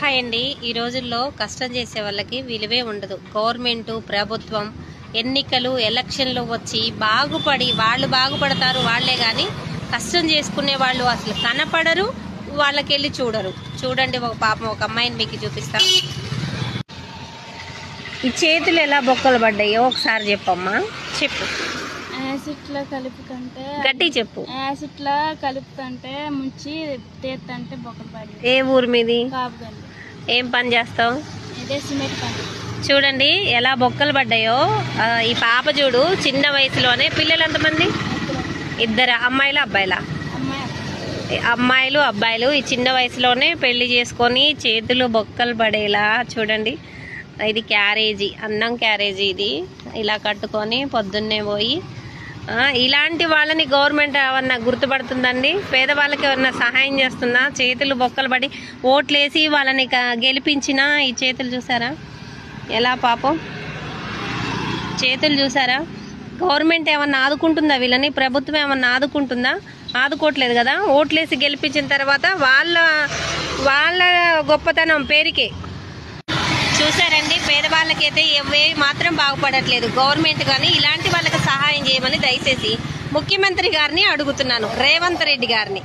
Hi అండి. ఈ రోజుల్లో కష్టం చేసే వాళ్ళకి విలువే ఉండదు. గవర్నమెంట్, ప్రభుత్వం, ఎన్నికలు, ఎలక్షన్లు వచ్చి బాగుపడి వాళ్ళు బాగుపడతారు వాళ్ళే కానీ కష్టం చేసుకునే వాళ్ళు అసలు కనపడరు, వాళ్ళకెళ్ళి చూడరు. చూడండి, ఒక పాపం ఒక అమ్మాయిని మీకు చూపిస్తా. ఈ చేతులు ఎలా బొక్కలు పడ్డాయో ఒకసారి చెప్పమ్మా. చెప్పు. యాసిడ్లో కలుపుకుంటే గట్టి చెప్పు. యాసిడ్లో కలుపుతుంటే ముంచి తీస్తుంటే బొక్కలు పడి. ఏ ఊరు మీది? కాపుగండి. ఏం పని చేస్తావు? ఇదే సిమెంట్ పని. చూడండి ఎలా బొక్కలు పడ్డాయో. ఈ పాప చూడు, చిన్న వయసులోనే. పిల్లలు ఎంతమంది? ఇద్దరు. అమ్మాయిలా అబ్బాయిలా? అమ్మాయిలు అబ్బాయిలు. ఈ చిన్న వయసులోనే పెళ్లి చేసుకొని చేతులు బొక్కలు పడేలా చూడండి. ఇది క్యారేజీ, అన్నం క్యారేజీ. ఇది ఇలా కట్టుకొని పొద్దున్నే పోయి ఇలాంటి వాళ్ళని గవర్నమెంట్ ఏమన్నా గుర్తుపడుతుందండి? పేదవాళ్ళకి ఏమన్నా సహాయం చేస్తుందా? చేతులు బొక్కలు పడి ఓట్లేసి వాళ్ళని గెలిపించిన ఈ చేతులు చూసారా ఎలా పాపం? చేతులు చూసారా? గవర్నమెంట్ ఏమన్నా ఆదుకుంటుందా వీళ్ళని? ప్రభుత్వం ఏమన్నా ఆదుకుంటుందా? ఆదుకోవట్లేదు కదా. ఓట్లేసి గెలిపించిన తర్వాత వాళ్ళ గొప్పతనం పేరుకే. చూసారండి, పేదవాళ్ళకైతే ఏ మాత్రం బాగుపడట్లేదు గవర్నమెంట్. కానీ ఇలాంటి వాళ్ళకి సహాయం చేయమని దయచేసి ముఖ్యమంత్రి గారిని అడుగుతున్నాను, రేవంత్ రెడ్డి గారిని.